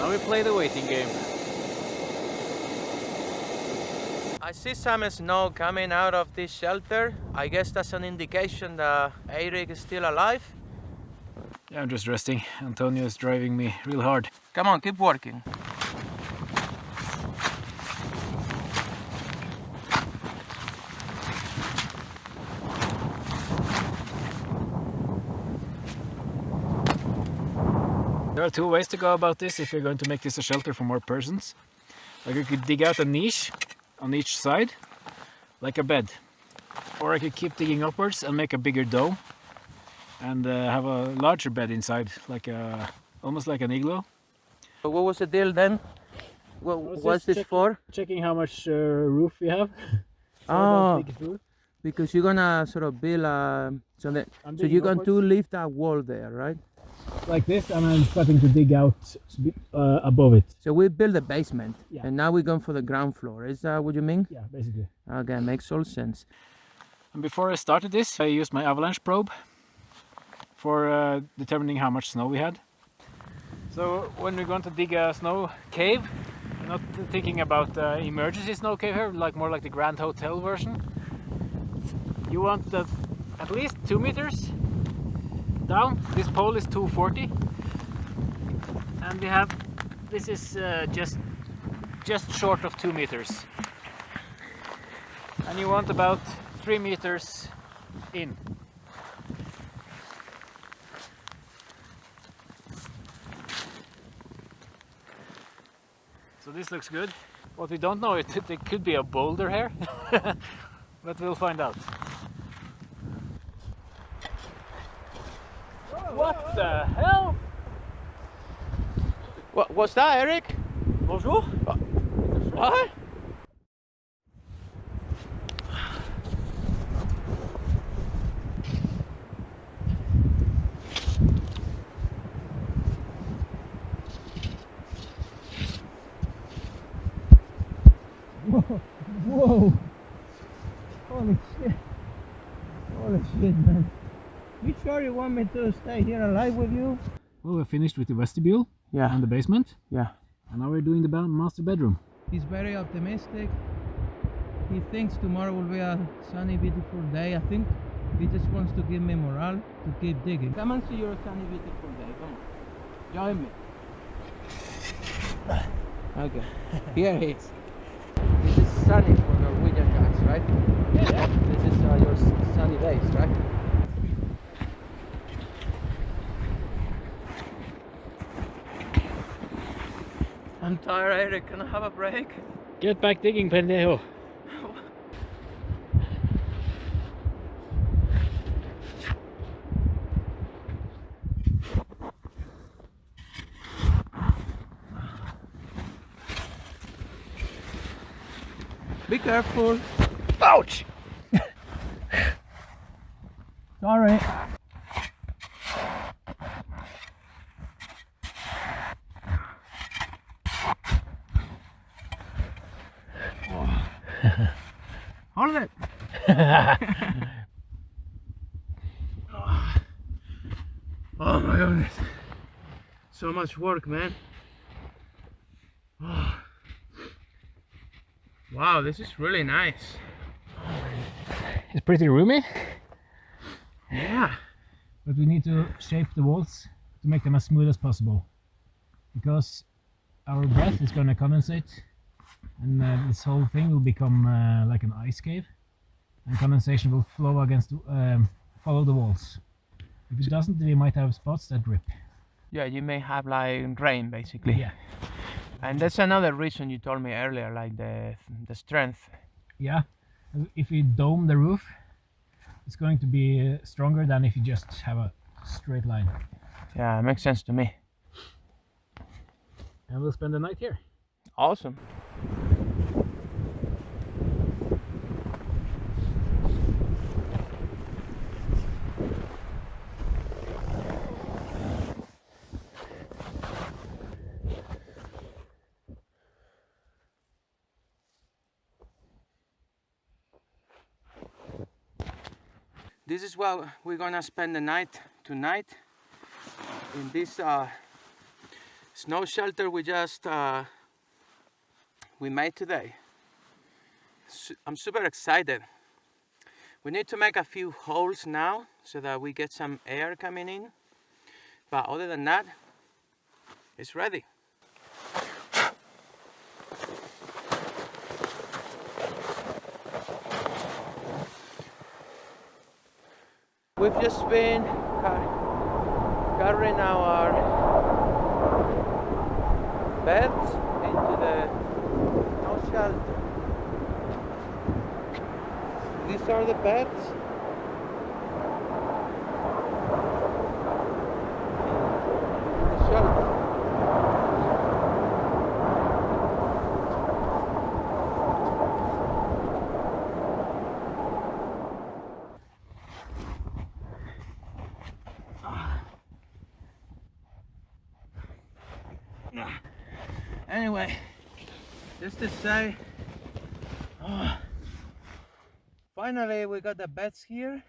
Now we play the waiting game. I see some snow coming out of this shelter. I guess that's an indication that Eirik is still alive. Yeah, I'm just resting. Antonio is driving me real hard. Come on, keep working. There are two ways to go about this if you're going to make this a shelter for more persons. Like, you could dig out a niche on each side, like a bed. Or I could keep digging upwards and make a bigger dome and have a larger bed inside, like almost like an igloo. So what was the deal then? What's this for? Checking how much roof we have. Oh, because you're gonna sort of build so you're going to leave that wall there, right? Like this, and I'm starting to dig out above it. So we built a basement, yeah. And now we're going for the ground floor. Is that what you mean? Yeah, basically. Okay, makes all sense. And before I started this, I used my avalanche probe for determining how much snow we had. So when we're going to dig a snow cave, I'm not thinking about emergency snow cave here, like more like the Grand Hotel version. You want that at least 2 meters down. This pole is 240, and we have this is just short of 2 meters, and you want about 3 meters in. So this looks good. What we don't know is that there could be a boulder here, but we'll find out. What the hell? What's that, Eirik? Bonjour. What? Whoa! Holy shit! Holy shit, man! You sure you want me to stay here alive with you? Well, we're finished with the vestibule and the basement. Yeah. And now we're doing the master bedroom. He's very optimistic. He thinks tomorrow will be a sunny, beautiful day. I think he just wants to give me morale to keep digging. Come and see your sunny, beautiful day. Come on. Join me. Okay. Here he is. This is sunny for Norwegian guys, right? Yeah. This is your sunny days, right? I'm tired, Eirik. Can I have a break? Get back digging, pendejo. Be careful. Ouch! Sorry. Hold it. Oh my goodness. So much work, man. Oh. Wow, this is really nice. It's pretty roomy. Yeah. But we need to shape the walls to make them as smooth as possible. Because our breath is going to condensate, and this whole thing will become like an ice cave, and condensation will flow against follow the walls. If it doesn't, we might have spots that drip. Yeah, you may have like rain basically. Yeah. And that's another reason you told me earlier, like the strength. Yeah. If we dome the roof, it's going to be stronger than if you just have a straight line. Yeah, it makes sense to me. And we'll spend the night here. Awesome. This is where we're gonna spend the night tonight, in this snow shelter we just we made today. I'm super excited. We need to make a few holes now so that we get some air coming in, but other than that, it's ready. We've just been carrying our beds into the snow shelter. These are the beds. The shelter. Anyway, just to say, finally we got the beds here.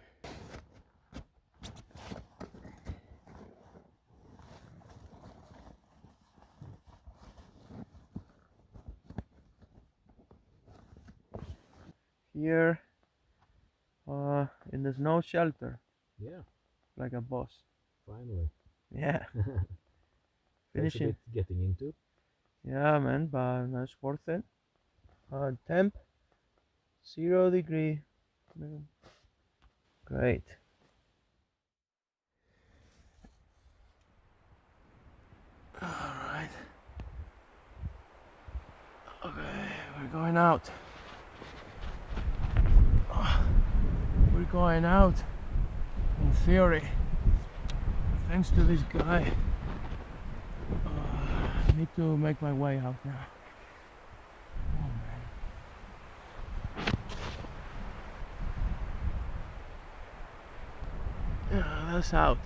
Here in the snow shelter. Yeah, Like a boss. finally. Yeah. There's a Finishing. bit getting into. Yeah, man, but that's worth it. Temp 0 degree. Great. All right. Okay, we're going out. We're going out. In theory, thanks to this guy. I need to make my way out now. Oh man. Yeah, that's out.